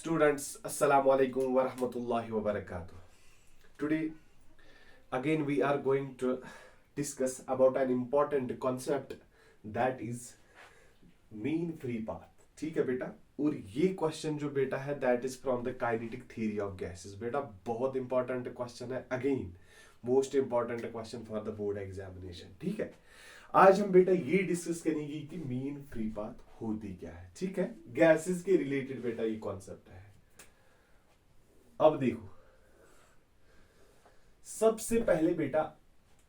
Students, Assalamu alaikum wa rahmatullahi wa barakatuh. Today, again, we are going to discuss about an important concept that is mean free path. ठीक है बेटा. और ये question जो बेटा है that is from the kinetic theory of gases. बेटा बहुत इंपॉर्टेंट क्वेश्चन है, again most important question for the board examination. ठीक है, आज हम बेटा ये डिस्कस करेंगे कि मीन फ्री पाथ होती क्या है. ठीक है, गैसेस के रिलेटेड बेटा ये कॉन्सेप्ट है. अब देखो, सबसे पहले बेटा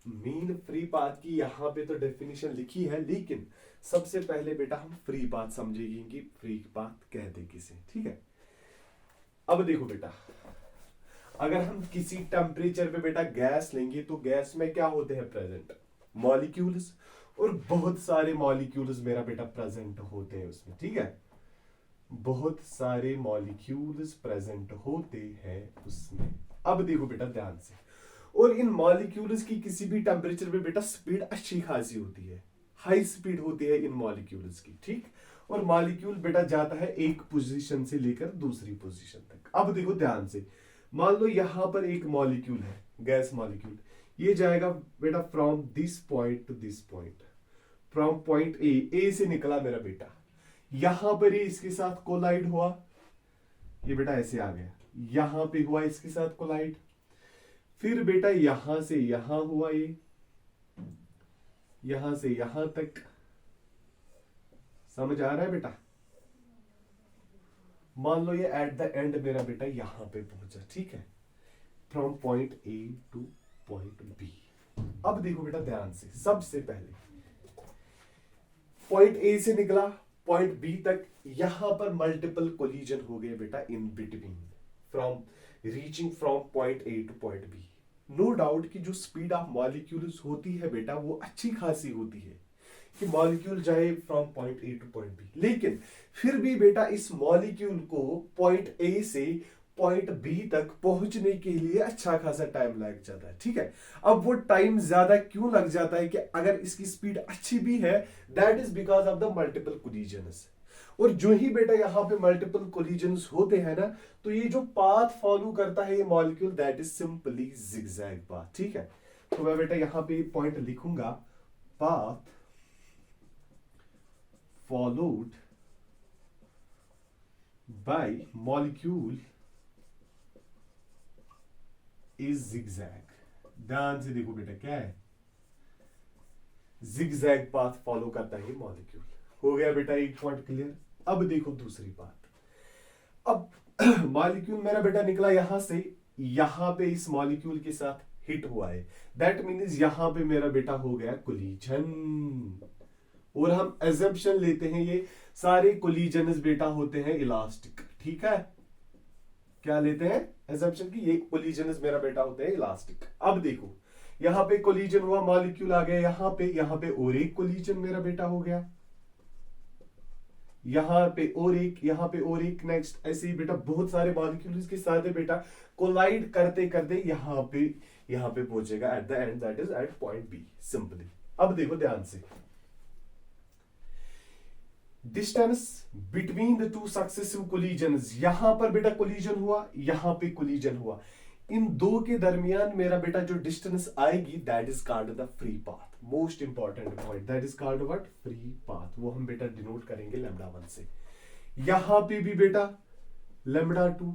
मीन फ्री पाथ की यहां पे तो डेफिनेशन लिखी है, लेकिन सबसे पहले बेटा हम फ्री पाथ समझेंगे कि फ्री पाथ कहते किसे. ठीक है, अब देखो बेटा, अगर हम किसी टेम्परेचर पे बेटा गैस लेंगे तो गैस में क्या होते हैं प्रेजेंट? मॉलिक्यूल्स, और बहुत सारे मॉलिक्यूल्स मेरा बेटा प्रेजेंट होते हैं उसमें. ठीक है, बहुत सारे मॉलिक्यूल्स प्रेजेंट होते हैं उसमें. अब देखो बेटा ध्यान से, और इन मॉलिक्यूल्स की किसी भी टेम्परेचर पे बेटा स्पीड अच्छी खासी होती है, हाई स्पीड होती है इन मॉलिक्यूल्स की. ठीक, और मॉलिक्यूल बेटा जाता है एक पोजीशन से लेकर दूसरी पोजीशन तक. अब देखो ध्यान से, मान लो यहां पर एक मॉलिक्यूल है, गैस मॉलिक्यूल, ये जाएगा बेटा from this point two this point, from point ए से निकला मेरा बेटा, यहां पर ये इसके साथ कोलाइड हुआ, ये बेटा ऐसे आ गया, यहां पे हुआ इसके साथ कोलाइड, फिर बेटा यहां से यहां हुआ, ये यहां से यहां तक. समझ आ रहा है बेटा? मान लो ये एट द एंड मेरा बेटा यहां पे पहुंचा. ठीक है, from point A to point B. अब देखो बेटा ध्यान से, सबसे पहले पॉइंट ए से निकला पॉइंट बी तक, यहां पर मल्टीपल कोलिजन हो गए बेटा in between, from reaching from point A to point B. No doubt कि जो स्पीड ऑफ मॉलिक्यूल्स होती है बेटा वो अच्छी खासी होती है कि मॉलिक्यूल जाए from point A to point B, लेकिन फिर भी बेटा इस मॉलिक्यूल को पॉइंट ए से पॉइंट बी तक पहुंचने के लिए अच्छा खासा टाइम लग जाता है. ठीक है, अब वो टाइम ज्यादा क्यों लग जाता है कि अगर इसकी स्पीड अच्छी भी है, that is because of the multiple collisions. और जो ही बेटा यहां पे मल्टीपल कोलिजन्स होते हैं ना, तो ये जो पाथ फॉलो करता है ये molecule, that is simply zigzag path. ठीक है, तो मैं बेटा यहां पे पॉइंट लिखूंगा, path followed by molecule is zigzag. ध्यान से देखो बेटा, क्या है? जिगजैग पाथ फॉलो करता है मॉलिक्यूल. हो गया बेटा एक पॉइंट क्लियर. अब देखो दूसरी बात, अब मॉलिक्यूल मेरा बेटा निकला यहां से, यहां पे इस मॉलिक्यूल के साथ हिट हुआ है, दैट मीन्स यहां पे मेरा बेटा हो गया कोलिजन. और हम एजम्पशन लेते हैं ये सारे कोलिजन्स बेटा होते हैं इलास्टिक. ठीक है, क्या लेते हैं एजम्पशन की? ये कोलिजन्स मेरा बेटा होते हैं इलास्टिक. अब देखो, यहां पे कोलिजन हुआ, मॉलिक्यूल आ गया यहां पे और एक कोलिजन मेरा बेटा हो गया, यहां पे और एक, यहां पे और एक, नेक्स्ट ऐसे ही बेटा बहुत सारे मॉलिक्यूल्स के साथ है बेटा कोलाइड करते करते यहां पे पहुंचेगा at the end, that is at point B simply. अब देखो ध्यान से, distance between the two successive collisions, यहां पर बेटा कोलिजन हुआ, यहां पे कोलिजन हुआ, इन दो के दरमियान मेरा बेटा जो डिस्टेंस आएगी that is called the free path. Most important point, that is called what? Free path. वो हम बेटा डिनोट करेंगे लैम्डा 1 से. यहां पे भी बेटा लैम्डा 2,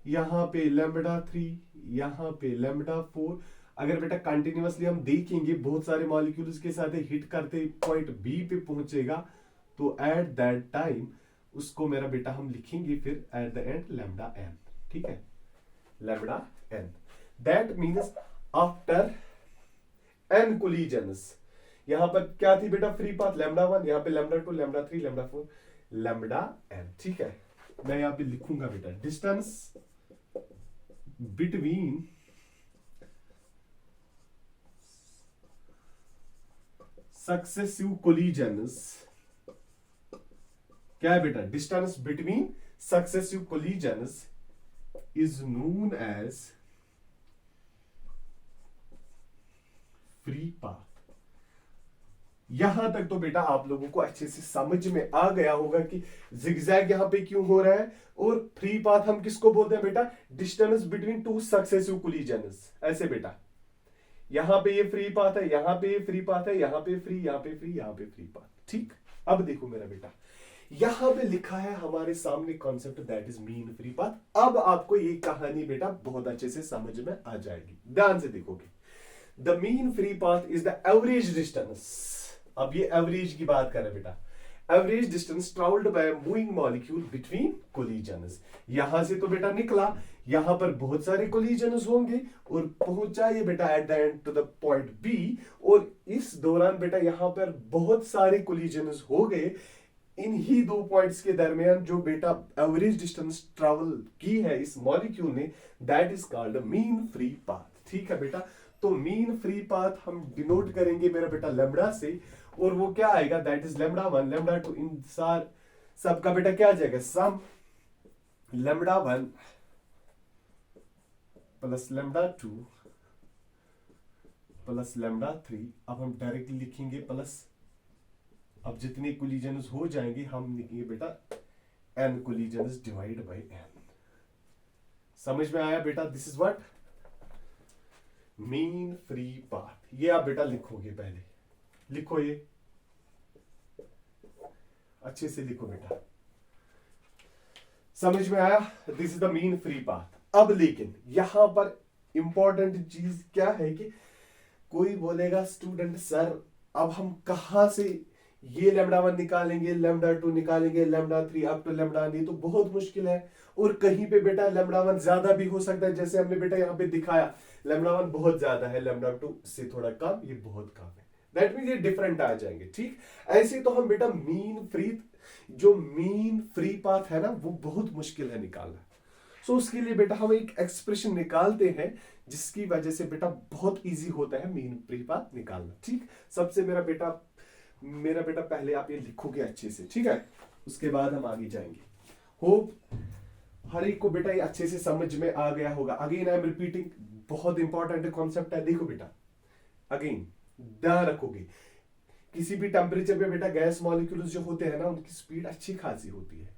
यहां पे लैम्डा 3, यहां पे लैम्डा 4. अगर बेटा कंटिन्यूअसली हम देखेंगे बहुत सारे मॉलिक्यूल्स के साथ हिट करते पॉइंट बी पे पहुंचेगा, तो एट दैट टाइम उसको मेरा बेटा हम लिखेंगे फिर at the end lambda N. ठीक है, lambda N, that means after N collisions. यहां पर क्या थी बेटा? फ्री पाथ लैम्डा 1, यहां पे lambda 2, lambda 3, lambda 4, lambda N. ठीक है, मैं यहां पे लिखूंगा बेटा डिस्टेंस बिटवीन सक्सेसिव कोलिजन्स, क्या है बेटा? Distance between successive collisions is known as free path. यहां तक तो बेटा आप लोगों को अच्छे से समझ में आ गया होगा कि जिगजैग यहां पे क्यों हो रहा है, और फ्री पाथ हम किसको बोलते हैं बेटा, distance between two successive collisions. ऐसे बेटा यहां पे ये फ्री पाथ है, यहां पे ये फ्री पाथ है, यहां पे फ्री, यहां पे फ्री, यहां पे फ्री पाथ। ठीक, अब देखो मेरा बेटा, यहां पे लिखा है हमारे सामने concept that is mean free path. अब आपको ये कहानी बेटा बहुत अच्छे से समझ में आ जाएगी, ध्यान से देखोगे। The mean free path is the average distance. अब ये एवरेज की बात कर रहे बेटा, average distance travelled by moving molecule between collisions. यहां से तो बेटा निकला, यहां पर बहुत सारे कोलिजन्स होंगे और पहुंचा ये बेटा at the end to the point B, और इस दौरान बेटा यहां पर बहुत सारे कोलिजन्स हो गए इन ही दो पॉइंट्स के दरमियान, जो बेटा एवरेज डिस्टेंस ट्रैवल की है इस मॉलिक्यूल ने, that is called mean free path. ठीक है बेटा, तो मीन फ्री पाथ हम डिनोट करेंगे मेरा बेटा लैम्बडा से, और वो क्या आएगा, दैट इज लैम्बडा 1 लैम्बडा 2, इन सार सबका बेटा क्या आ जाएगा, sum lambda 1 plus lambda 2 plus lambda 3। अब हम डायरेक्टली लिखेंगे प्लस, अब जितने कोलिजन्स हो जाएंगे हम लिखेंगे बेटा n collisions divide by n। समझ में आया बेटा, this is what mean free path. ये आप बेटा लिखोगे, पहले लिखो, ये अच्छे से लिखो बेटा, समझ में आया, this is the mean free path. अब लेकिन यहां पर इंपॉर्टेंट चीज क्या है कि कोई बोलेगा स्टूडेंट सर अब हम कहां से ये लैम्बडा 1 निकालेंगे, लैम्बडा 2 निकालेंगे, lambda 3 up to lambda n, तो बहुत मुश्किल है, और कहीं पे बेटा लैम्बडा 1 ज्यादा भी हो सकता है, जैसे हमने बेटा यहां पे दिखाया लैम्बडा 1 बहुत ज्यादा है, लैम्बडा 2 से थोड़ा कम, ये बहुत कम है, दैट मीन ये डिफरेंट आ जाएंगे। ठीक, ऐसे तो हम बेटा मीन फ्री, जो मीन फ्री पाथ है ना, वो बहुत मुश्किल है निकालना। सो उसके लिए बेटा हम एक एक्सप्रेशन निकालते हैं जिसकी वजह से बेटा बहुत इजी होता है मीन फ्री पाथ निकालना। ठीक, सबसे मेरा बेटा पहले आप ये लिखोगे अच्छे से, ठीक है, उसके बाद हम आगे जाएंगे। होप हर एक को बेटा ये अच्छे से समझ में आ गया होगा। अगेन आई एम रिपीटिंग, बहुत इंपॉर्टेंट कॉन्सेप्ट है। देखो बेटा, अगेन ध्यान रखोगे, किसी भी टेम्परेचर पे बेटा गैस मॉलिक्यूल्स जो होते हैं ना, उनकी स्पीड अच्छी खासी होती है,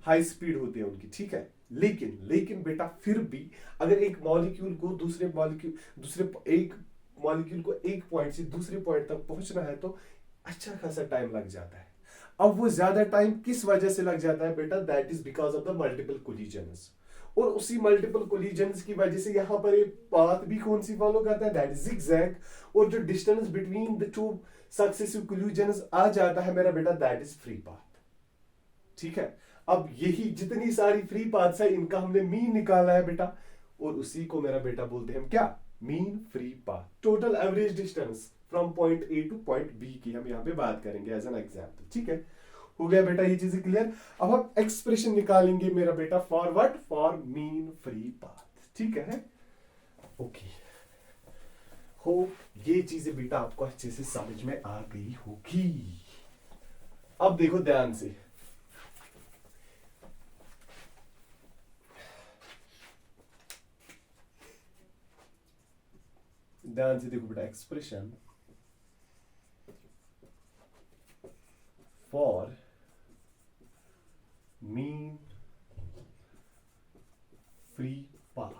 हाई स्पीड होती है उनकी। ठीक है, लेकिन बेटा फिर भी अगर एक मॉलिक्यूल को एक मॉलिक्यूल को एक पॉइंट से दूसरे पॉइंट तक पहुंचना है तो अच्छा खासा टाइम लग जाता है। अब वो ज्यादा टाइम किस वजह से लग जाता है बेटा, that is because of the multiple collisions, और उसी मल्टीपल कोलिजन्स की वजह से यहां पर एक पाथ भी कौन सी फॉलो करता है, दैट इज जिगजैग, और जो distance between the two successive collisions आ जाता है मेरा बेटा, दैट इज फ्री पाथ। ठीक है, अब यही जितनी सारी फ्री पाथ्स है इनका हमने मीन निकाला है बेटा, और उसी को मेरा बेटा बोलते हैं हम क्या, mean free path. Total average distance from point A to point B की हम यहाँ पे बात करेंगे एज एन एग्जाम्पल। ठीक है, हो गया बेटा ये चीजें क्लियर। अब हम एक्सप्रेशन निकालेंगे मेरा बेटा for what, for mean free path. ठीक है, ओके, हो ये चीजें बेटा आपको अच्छे से समझ में आ गई होगी। अब देखो ध्यान से, देखो बेटा, expression for mean free path,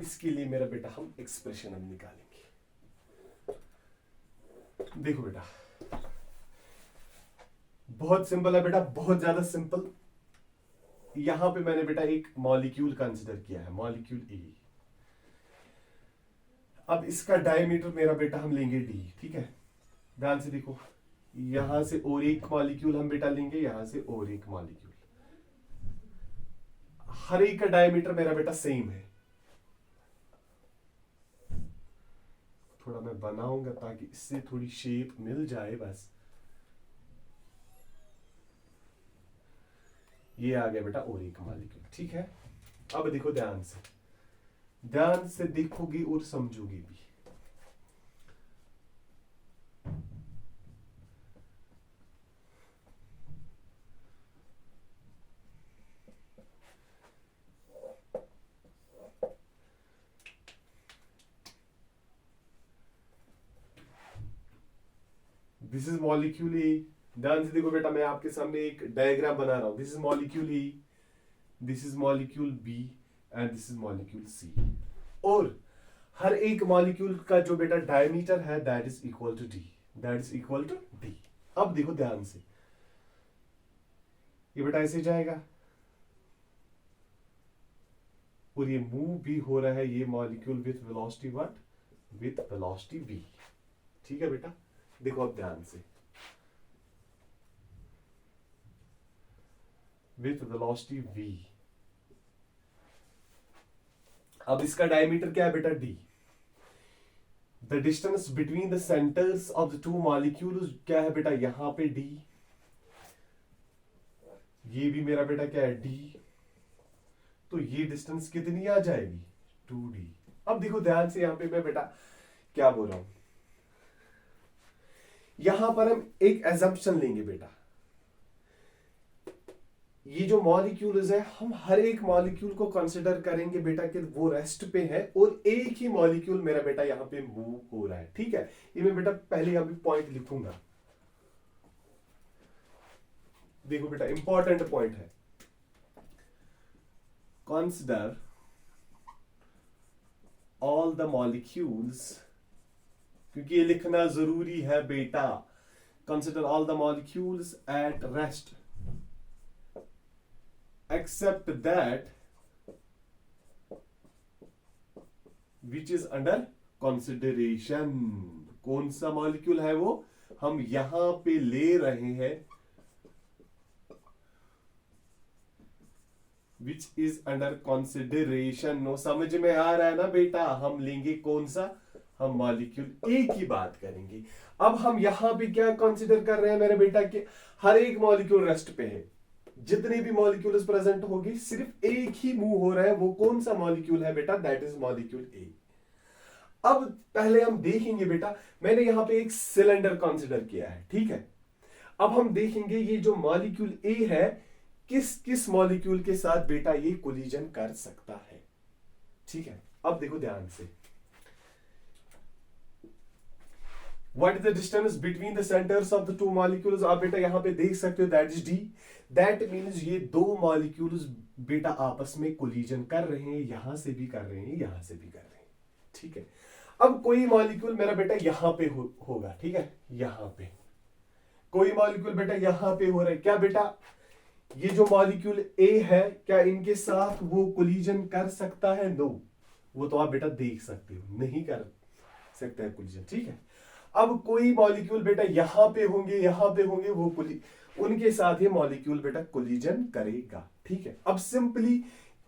इसके लिए मेरा बेटा हम एक्सप्रेशन हम निकालेंगे। देखो बेटा, बहुत सिंपल है बेटा, बहुत ज्यादा सिंपल। यहां पे मैंने बेटा एक मॉलिक्यूल कंसिडर किया है, मॉलिक्यूल ए। अब इसका डायमीटर मेरा बेटा हम लेंगे डी। ठीक है, ध्यान से देखो, यहां से और एक मॉलिक्यूल हम बेटा लेंगे, यहां से और एक मॉलिक्यूल, हर एक का डायमीटर मेरा बेटा सेम है। थोड़ा मैं बनाऊंगा ताकि इससे थोड़ी शेप मिल जाए, बस ये आ गया बेटा और एक मॉलिक्यूल। ठीक है, अब देखो ध्यान से देखोगे और समझोगे भी। दिस इज मॉलिक्यूल ए। ध्यान से देखो बेटा, मैं आपके सामने एक डायग्राम बना रहा हूं। This is molecule A, this is molecule B and this is molecule C. और हर एक मॉलिक्यूल का जो बेटा डायमीटर है that is equal to D, that is equal to D. अब देखो ध्यान से, ये बेटा ऐसे जाएगा और ये मूव भी हो रहा है ये molecule with velocity what, with velocity v। ठीक है बेटा, देखो अब ध्यान से, विथ वेलोसिटी v। अब इसका डायमीटर क्या है बेटा, d। The distance between the centres of the two molecules क्या है बेटा, यहां पे d। ये भी मेरा बेटा क्या है, d। तो ये डिस्टेंस कितनी आ जाएगी, 2d। अब देखो ध्यान से, यहां पे मैं बेटा क्या बोल रहा हूं, यहां पर हम एक एजम्पशन लेंगे बेटा, ये जो मॉलिक्यूल्स है हम हर एक मॉलिक्यूल को कंसिडर करेंगे बेटा कि वो रेस्ट पे है और एक ही मॉलिक्यूल मेरा बेटा यहां पे मूव हो रहा है। ठीक है, ये मैं बेटा पहले अभी पॉइंट लिखूंगा। देखो बेटा इंपॉर्टेंट पॉइंट है, कंसिडर ऑल द मॉलिक्यूल्स, क्योंकि ये लिखना जरूरी है बेटा। Consider all the molecules at rest except that which is under consideration। कौन सा मॉलिक्यूल है वो हम यहां पे ले रहे हैं, which is under consideration। No समझ में आ रहा है ना बेटा, हम लेंगे कौन सा, हम मॉलिक्यूल ए की बात करेंगे। अब हम यहां पे क्या कंसिडर कर रहे हैं मेरे बेटा कि हर एक मॉलिक्यूल रेस्ट पे है, जितने भी मॉलिक्यूल्स प्रेजेंट होगी सिर्फ एक ही मूव हो रहा है, वो कौन सा मॉलिक्यूल है बेटा, दैट इज मॉलिक्यूल ए। अब पहले हम देखेंगे बेटा, मैंने यहां पे एक सिलेंडर कंसीडर किया है। ठीक है, अब हम देखेंगे ये जो मॉलिक्यूल ए है किस किस मॉलिक्यूल के साथ बेटा ये कोलिजन कर सकता है। ठीक है, अब देखो ध्यान से, What is the distance between the centers of the two molecules? आप बेटा यहां पे देख सकते हो that is d। That means ये दो molecules बेटा आपस में कोलिजन कर रहे हैं, यहां से भी कर रहे हैं, यहां से भी कर रहे हैं। ठीक है, अब कोई मॉलिक्यूल मेरा बेटा यहां पे होगा। ठीक है, यहां पे कोई मॉलिक्यूल बेटा यहां पे हो रहा है, क्या बेटा ये जो मॉलिक्यूल ए है क्या इनके साथ वो कोलिजन कर सकता है, नो। वो तो आप बेटा देख सकते हो नहीं कर सकता है कोलिजन। ठीक है, अब कोई मॉलिक्यूल बेटा यहां पे होंगे, यहां पे होंगे, वो उनके साथ ये मॉलिक्यूल बेटा कोलिजन करेगा। ठीक है, अब सिंपली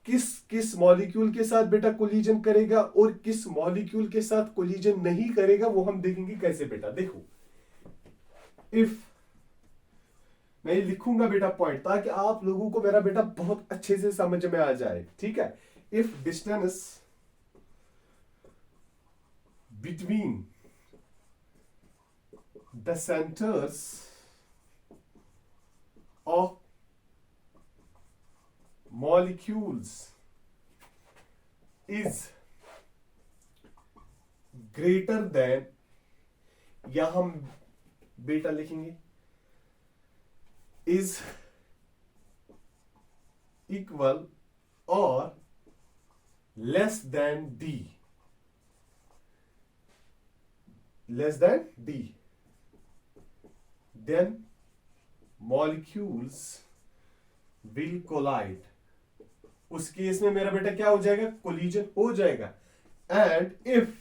किस किस मॉलिक्यूल के साथ बेटा कोलिजन करेगा और किस मॉलिक्यूल के साथ कोलिजन नहीं करेगा वो हम देखेंगे कैसे बेटा। देखो इफ मैं लिखूंगा बेटा पॉइंट ताकि आप लोगों को मेरा बेटा बहुत अच्छे से समझ में आ जाए। ठीक है, if distance between the centers of molecules is greater than, या हम बेटा लिखेंगे is equal or less than d, less than d, then molecules will collide। उस केस में मेरा बेटा क्या हो जाएगा, कोलिजन हो जाएगा। And if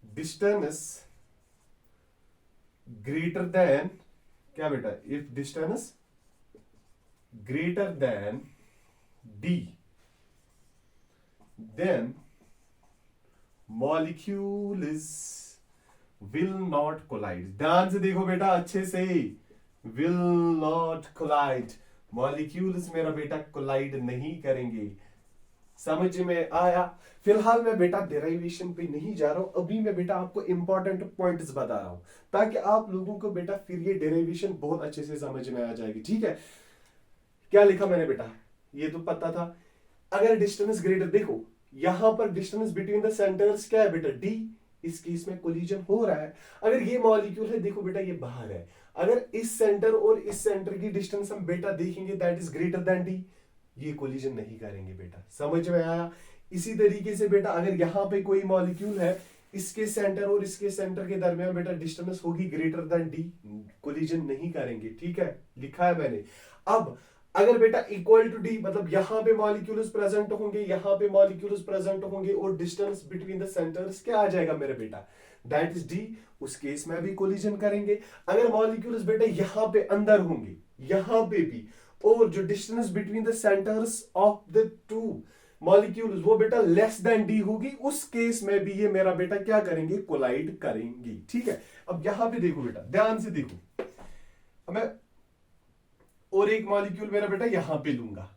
distance greater than, क्या बेटा, if distance greater than d, then molecules will not collide। ध्यान से देखो बेटा अच्छे से, will not collide, मॉलिक्यूल्स मेरा बेटा कोलाइड नहीं करेंगे। समझ में आया? फिलहाल मैं बेटा डेरिवेशन पे नहीं जा रहा हूं, अभी मैं बेटा आपको इंपॉर्टेंट पॉइंट्स बता रहा हूं ताकि आप लोगों को बेटा फिर ये डेरिवेशन बहुत अच्छे से समझ में आ जाएगी। ठीक है, क्या लिखा मैंने बेटा, ये तो पता था। अगर डिस्टेंस ग्रेटर, देखो यहां पर डिस्टेंस बिटवीन द सेंटर्स क्या है बेटा, d, इस केस में कोलिजन हो रहा है। अगर ये मॉलिक्यूल है, देखो बेटा ये बाहर है, अगर इस सेंटर और इस सेंटर की डिस्टेंस हम बेटा देखेंगे that is greater than D, ये कोलिजन नहीं करेंगे बेटा। समझ में आया? इसी तरीके से बेटा अगर यहां पे कोई मॉलिक्यूल है, इसके सेंटर और इसके सेंटर के दरमियान बेटा डिस्टेंस होगी ग्रेटर देन डी, कोलिजन नहीं करेंगे। ठीक है, लिखा है मैंने। अब अगर बेटा इक्वल टू डी, मतलब यहां पे मॉलिक्यूल्स प्रेजेंट होंगे, यहां पे मॉलिक्यूल्स प्रेजेंट होंगे और डिस्टेंस बिटवीन द सेंटर्स क्या आ जाएगा मेरे बेटा, दैट इज डी, उस केस में भी कोलिजन करेंगे। अगर मॉलिक्यूल्स बेटा यहां पे अंदर होंगे, यहां पे भी, और जो distance between the centres of the two molecules वो बेटा लेस देन डी होगी, उस केस में भी ये मेरा बेटा क्या करेंगे, कोलाइड करेंगे। ठीक है, अब यहां पे देखो बेटा, ध्यान से देखो, अब मैं और एक मॉलिक्यूल मेरा बेटा यहां पे लूंगा,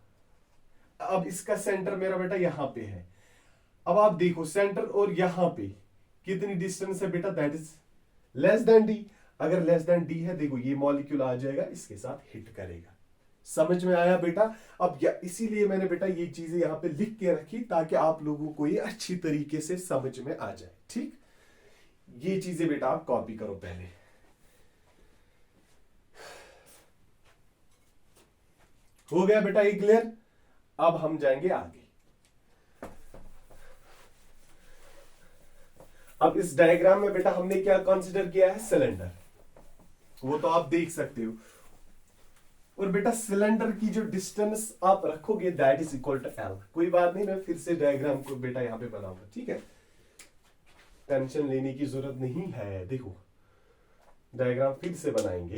अब इसका सेंटर मेरा बेटा यहां पे है। अब आप देखो सेंटर और यहां पे कितनी डिस्टेंस है बेटा, that is less than D. अगर लेस देन डी है, देखो ये मॉलिक्यूल आ जाएगा, इसके साथ हिट करेगा। समझ में आया बेटा? अब इसीलिए मैंने बेटा ये चीजें यहां पे लिख के रखी ताकि आप लोगों को ये अच्छी तरीके से समझ में आ जाए। ठीक, ये चीजें बेटा आप कॉपी करो पहले। हो गया बेटा ये क्लियर? अब हम जाएंगे आगे। अब इस डायग्राम में बेटा हमने क्या कंसीडर किया है, सिलेंडर, वो तो आप देख सकते हो। और बेटा सिलेंडर की जो डिस्टेंस आप रखोगे that is equal to L. कोई बात नहीं, मैं फिर से डायग्राम को बेटा यहां पे बनाऊंगा। ठीक है, टेंशन लेने की जरूरत नहीं है। देखो डायग्राम फिर से बनाएंगे।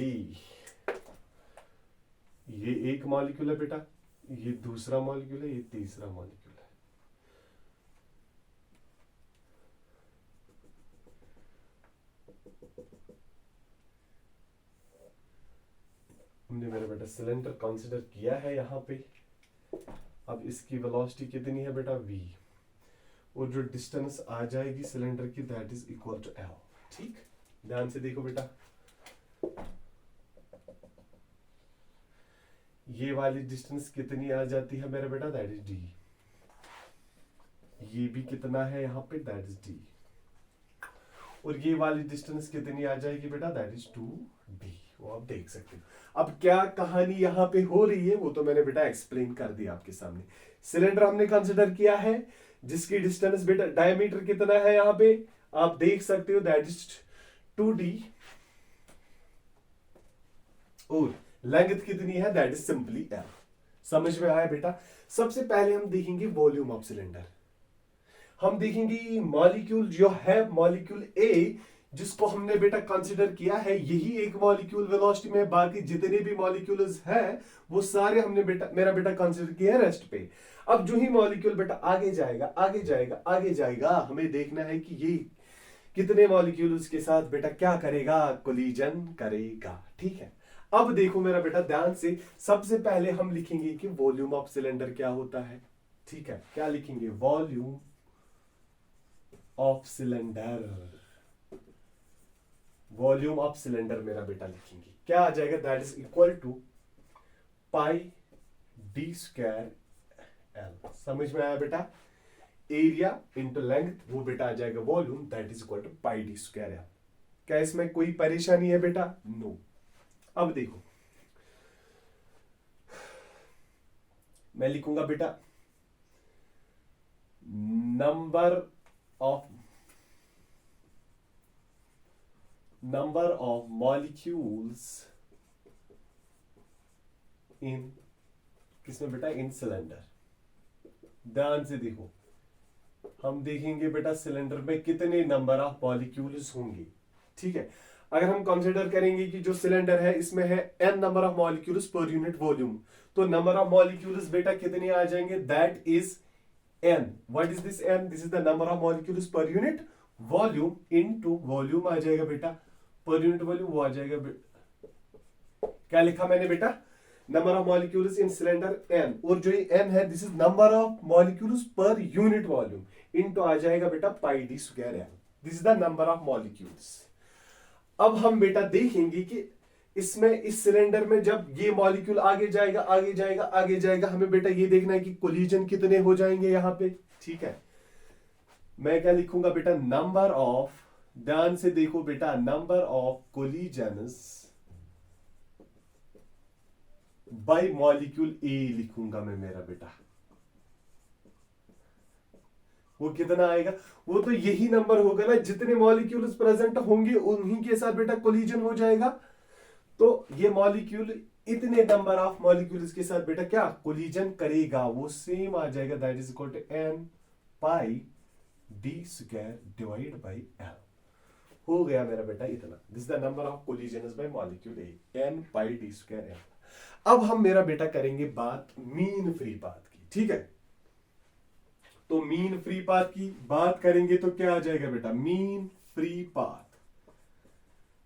ये एक मॉलिक्यूल है बेटा, ये दूसरा मॉलिक्यूल है, ये तीसरा मॉलिक्यूल है। हमने मेरा बेटा सिलेंडर कंसीडर किया है यहां पे। अब इसकी वेलोसिटी कितनी है बेटा, v, और जो डिस्टेंस आ जाएगी सिलेंडर की that is equal to L. ठीक, ध्यान से देखो बेटा, ये वाली डिस्टेंस कितनी आ जाती है मेरा बेटा, दैट इज डी। ये भी कितना है यहाँ पे, दैट इज डी। और ये वाली डिस्टेंस कितनी आ जाएगी बेटा, दैट इज 2d। वो आप देख सकते हो। अब क्या कहानी यहाँ पे हो रही है वो तो मैंने बेटा एक्सप्लेन कर दिया आपके सामने। सिलेंडर हमने कंसिडर किया है जिसकी डिस्टेंस बेटा डायमीटर कितना है यहाँ पे आप देख सकते हो, दैट इज 2d। और लेंथ कितनी है, दैट इज सिंपली एल। समझ में आया बेटा? सबसे पहले हम देखेंगे वॉल्यूम ऑफ सिलेंडर। हम देखेंगे मॉलिक्यूल जो है, मॉलिक्यूल ए जिसको हमने बेटा कंसिडर किया है, यही एक मॉलिक्यूल वेलोसिटी में, बाकी जितने भी मॉलिक्यूल्स हैं वो सारे हमने बेटा मेरा बेटा कंसिडर किए हैं रेस्ट पे। अब जो ही मॉलिक्यूल बेटा आगे जाएगा आगे जाएगा आगे जाएगा, हमें देखना है कि ये कितने मॉलिक्यूल्स के साथ बेटा क्या करेगा, कोलिजन करेगा। ठीक है, अब देखो मेरा बेटा ध्यान से, सबसे पहले हम लिखेंगे कि वॉल्यूम ऑफ सिलेंडर क्या होता है। ठीक है, क्या लिखेंगे, volume of cylinder. Volume of cylinder मेरा बेटा लिखेंगे, क्या आ जाएगा, that is equal to pi D square L. समझ में आया बेटा? एरिया इंटू लेंथ, वो बेटा आ जाएगा volume, that is equal to pi D square L. क्या इसमें कोई परेशानी है बेटा? नो। अब देखो मैं लिखूंगा बेटा नंबर ऑफ मॉलिक्यूल्स इन किसमें बेटा, इन सिलेंडर। ध्यान से देखो, हम देखेंगे बेटा सिलेंडर में कितने नंबर ऑफ मॉलिक्यूल्स होंगे। ठीक है, अगर हम कंसीडर करेंगे कि जो सिलेंडर है इसमें है n number of molecules per unit volume, तो नंबर ऑफ मॉलिक्यूल्स बेटा कितने आ जाएंगे, that is n। What is this n? This is the number of molecules per unit volume into volume आ जाएगा बेटा पर यूनिट वॉल्यूम, वो आ जाएगा क्या लिखा मैंने बेटा, number of molecules in cylinder n, और जो ये n है this is number of molecules per unit volume into आ जाएगा बेटा pi D square L. This is the number of molecules. अब हम बेटा देखेंगे कि इसमें इस सिलेंडर में जब ये मॉलिक्यूल आगे जाएगा आगे जाएगा आगे जाएगा, हमें बेटा ये देखना है कि कोलिजन कितने हो जाएंगे यहां पे। ठीक है, मैं क्या लिखूंगा बेटा, नंबर ऑफ, ध्यान से देखो बेटा, number of collisions by molecule A लिखूंगा मैं मेरा बेटा। वो कितना आएगा, वो तो यही नंबर होगा ना, जितने मॉलिक्यूल्स प्रेजेंट होंगे उन्हीं के साथ बेटा कोलिजन हो जाएगा। तो ये मॉलिक्यूल इतने नंबर ऑफ मॉलिक्यूल्स के साथ बेटा क्या कोलिजन करेगा, वो सेम आ जाएगा, that is equal to n pi D square divide by L. हो गया मेरा बेटा इतना, this the number of collisions by molecule A, n pi D square L. अब हम मेरा बेटा करेंगे बात मीन फ्री पाथ की, ठीक है। तो मीन फ्री पाथ की बात करेंगे तो क्या आ जाएगा बेटा, मीन फ्री पाथ।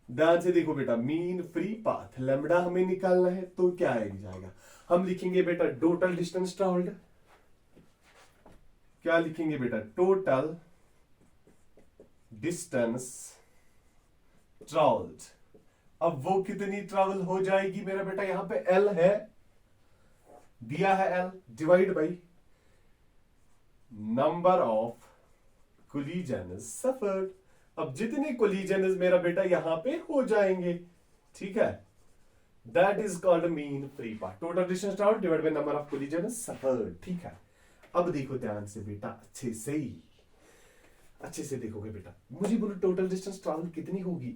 ध्यान से देखो बेटा, मीन फ्री पाथ लैम्बडा हमें निकालना है, तो क्या जाएगा, हम लिखेंगे बेटा टोटल डिस्टेंस ट्रैवल्ड। क्या लिखेंगे बेटा, टोटल डिस्टेंस ट्रैवल्ड। अब वो कितनी ट्रैवल हो जाएगी मेरा बेटा, यहां पे एल है, दिया है L, divide by number of collisions suffered. अब जितने कोलिजन्स मेरा बेटा यहां पे हो जाएंगे, ठीक है, that is called mean free path, total distance travelled divide by number of collisions suffered, ठीक है। अब देखो ध्यान से बेटा, अच्छे से देखोगे बेटा, मुझे बोलो टोटल डिस्टेंस ट्रैवल कितनी होगी,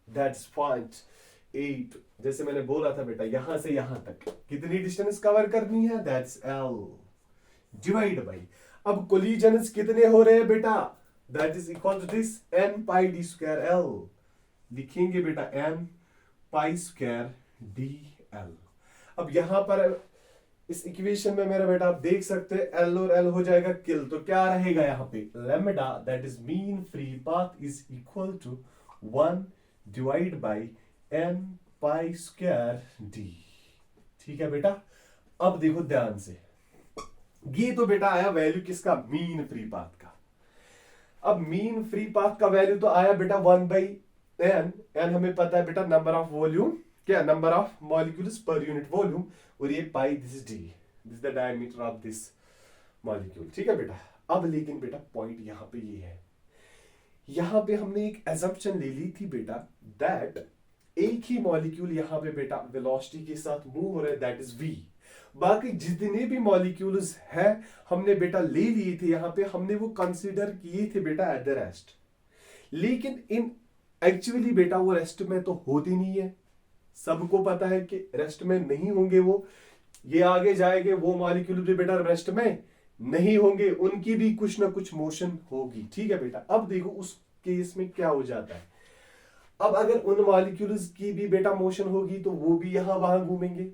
दैट्स 0.8, जैसे मैंने बोला था बेटा यहां से यहां तक कितनी डिस्टेंस कवर करनी है, दैट्स एल डिवाइड बाई, अब कोलिजन्स कितने हो रहे हैं बेटा, that is equal to this n pi D square L, लिखेंगे बेटा n pi square D L. अब यहां पर इस इक्वेशन में मेरा बेटा आप देख सकते हैं एल और एल हो जाएगा किल, तो क्या रहेगा यहां पे, lambda that is mean free path is equal to 1 divide by n pi square D, ठीक है बेटा। अब देखो ध्यान से, ये तो बेटा आया वैल्यू किसका, मीन फ्री पाथ का। अब मीन फ्री पाथ का वैल्यू तो आया बेटा 1 बाई एन, एन हमें पता है बेटा नंबर ऑफ वॉल्यूम, क्या number of molecules per unit volume, और ये pi this D, this the diameter of this molecule, ठीक है बेटा। अब लेकिन बेटा पॉइंट यहां पे ये है, यहां पे हमने एक एजम्पशन ले ली थी बेटा दैट एक ही मॉलिक्यूल यहां पे बेटा वेलोसिटी के साथ मूव हो रहा है, दैट इज v, बाकी जितने भी मॉलिक्यूल्स है हमने बेटा ले लिए थे यहां पे, हमने वो कंसीडर किए थे बेटा एट द रेस्ट, लेकिन इन एक्चुअली बेटा वो रेस्ट में तो होती नहीं है, सबको पता है कि रेस्ट में नहीं होंगे वो, ये आगे जाएंगे वो मॉलिक्यूल भी बेटा रेस्ट में नहीं होंगे, उनकी भी कुछ ना कुछ मोशन होगी, ठीक है बेटा। अब देखो उस केस में क्या हो जाता है, अब अगर उन मॉलिक्यूल्स की भी बेटा मोशन होगी तो वो भी यहां वहां घूमेंगे,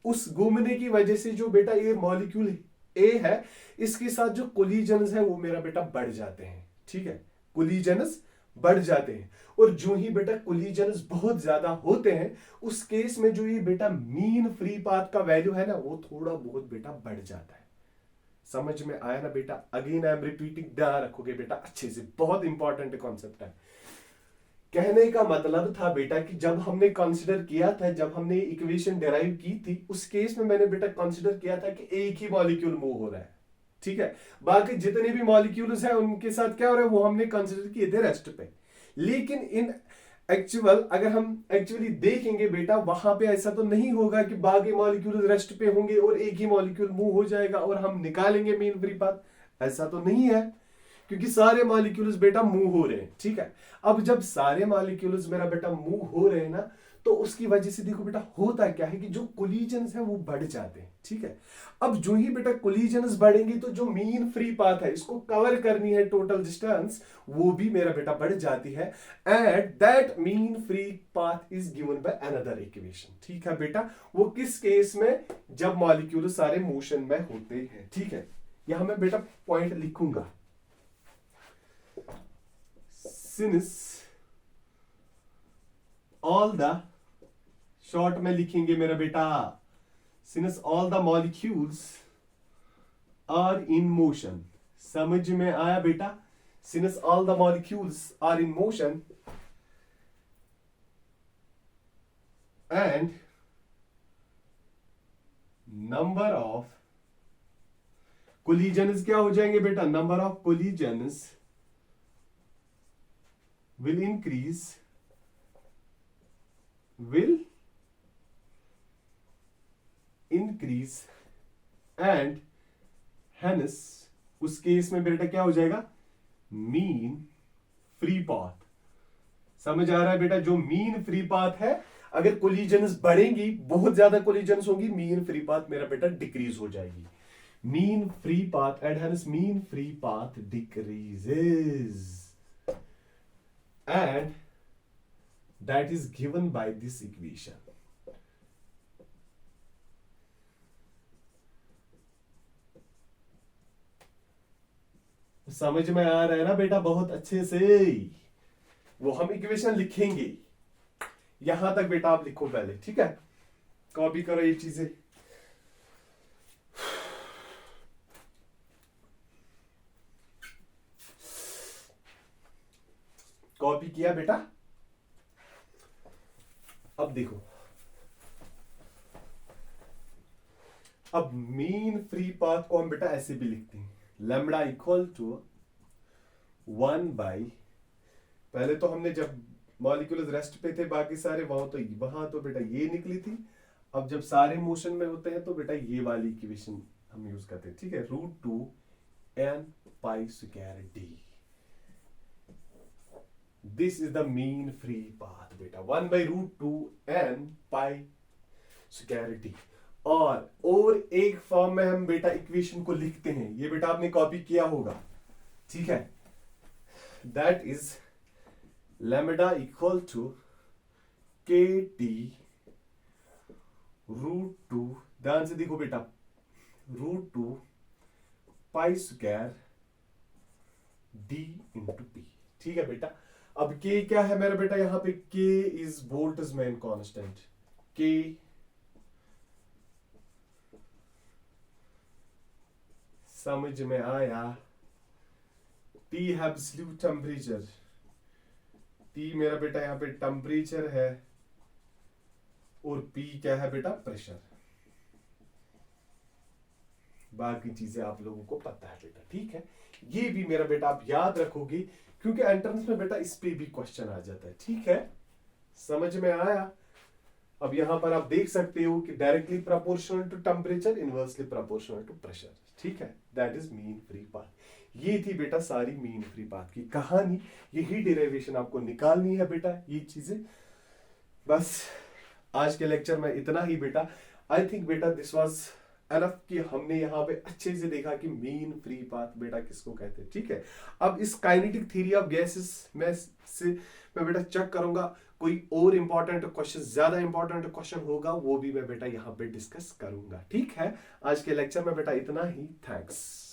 उस घूमने की वजह से जो बेटा ये मॉलिक्यूल ए है इसके साथ जो कोलिजन्स है वो मेरा बेटा बढ़ जाते हैं, ठीक है, कोलिजन्स बढ़ जाते हैं, और जो ही बेटा कोलिजन्स बहुत ज्यादा होते हैं उस केस में जो ये बेटा मीन फ्री पाथ का वैल्यू है ना वो थोड़ा बहुत बेटा बढ़ जाता है। समझ में आया ना बेटा, अगेन आई एम रिपीटिंग, ध्यान रखोगे बेटा अच्छे से, बहुत इंपॉर्टेंट कॉन्सेप्ट है। कहने का मतलब था बेटा कि जब हमने कंसीडर किया था, जब हमने इक्वेशन डिराइव की थी उस केस में मैंने बेटा कंसीडर किया था कि एक ही मॉलिक्यूल मूव हो रहा है, ठीक है, बाकी जितने भी मॉलिक्यूल्स हैं उनके साथ क्या हो रहा है वो हमने कंसीडर किए थे रेस्ट पे, लेकिन इन एक्चुअल अगर हम एक्चुअली देखेंगे बेटा वहां पे ऐसा तो नहीं होगा कि बाकी मॉलिक्यूल रेस्ट पे होंगे और एक ही मॉलिक्यूल मूव हो जाएगा और हम निकालेंगे मीन फ्री पाथ, ऐसा तो नहीं है, क्योंकि सारे मॉलिक्यूल्स बेटा मूव हो रहे हैं, ठीक है। अब जब सारे मॉलिक्यूल्स मेरा बेटा मूव हो रहे हैं ना तो उसकी वजह से देखो बेटा होता क्या है कि जो कोलिजन्स है वो बढ़ जाते हैं, ठीक है। अब जो ही बेटा कोलिजन्स बढ़ेंगे तो जो मीन फ्री पाथ है इसको कवर करनी है टोटल डिस्टेंस, वो भी मेरा बेटा बढ़ जाती है, and that mean free path is given by another equation, ठीक है बेटा। वो किस केस में, जब मॉलिक्यूल सारे मोशन में होते हैं, ठीक है। यहां मैं बेटा पॉइंट लिखूंगा, since all the, शॉर्ट में लिखेंगे मेरा बेटा, since all the molecules are in motion, समझ में आया बेटा, since all the molecules are in motion and number of collisions क्या हो जाएंगे बेटा, number of collisions will increase, and hence उस केस में बेटा क्या हो जाएगा, मीन फ्री पाथ। समझ आ रहा है बेटा, जो मीन फ्री पाथ है, अगर कोलिजन्स बढ़ेंगी, बहुत ज्यादा कोलिजन्स होंगी, मीन फ्री पाथ मेरा बेटा डिक्रीज हो जाएगी। Mean free path and hence mean free path decreases, and that is given by this equation. समझ में आ रहा है ना बेटा, बहुत अच्छे से। वो हम इक्वेशन लिखेंगे, यहां तक बेटा आप लिखो पहले, ठीक है, कॉपी करो ये चीजें। कॉपी किया बेटा। अब देखो, अब मीन फ्री पाथ को हम बेटा ऐसे भी लिखते हैं, लैम्बडा इक्वल टू 1/, पहले तो हमने जब मॉलिक्यूल्स रेस्ट पे थे बाकी सारे, वहां तो बेटा ये निकली थी। अब जब सारे मोशन में होते हैं तो बेटा ये वाली इक्वेशन हम यूज करते हैं, ठीक है, √2 n π²d। This is the mean free path बेटा, 1/√2 n π²d। और एक फॉर्म में हम बेटा इक्वेशन को लिखते हैं, ये बेटा आपने कॉपी किया होगा, ठीक है, that is lambda equal to KT √2, ध्यान से देखो बेटा, √2 π² d इंटू p, ठीक है बेटा। अब K क्या है मेरा बेटा, यहां पे K is Boltzmann constant, K समझ में आया। T है एब्सोल्यूट टेम्परेचर, T मेरा बेटा यहां पे टेम्परेचर है, और P क्या है बेटा, प्रेशर। बाकी चीजें आप लोगों को पता है बेटा, ठीक है। ये भी मेरा बेटा आप याद रखोगे, क्योंकि एंट्रेंस में बेटा इस पे भी क्वेश्चन आ जाता है, ठीक है, समझ में आया। अब यहां पर आप देख सकते हो कि directly proportional to temperature, inversely proportional to pressure, ठीक है, that is mean free path. ये थी बेटा सारी मीन फ्री पाथ की कहानी, यही डेरिवेशन आपको निकालनी है बेटा, ये चीजें। बस आज के लेक्चर में इतना ही बेटा। आई थिंक बेटा दिस वाज एनफ कि हमने यहाँ पे अच्छे से देखा कि मीन फ्री पाथ बेटा किसको कहते हैं, ठीक है। अब इस काइनेटिक थ्योरी ऑफ गैसेस में से मैं बेटा चेक करूंगा, कोई और इंपॉर्टेंट क्वेश्चन, ज्यादा इंपॉर्टेंट क्वेश्चन होगा वो भी मैं बेटा यहाँ पे डिस्कस करूंगा, ठीक है। आज के लेक्चर में बेटा इतना ही, थैंक्स।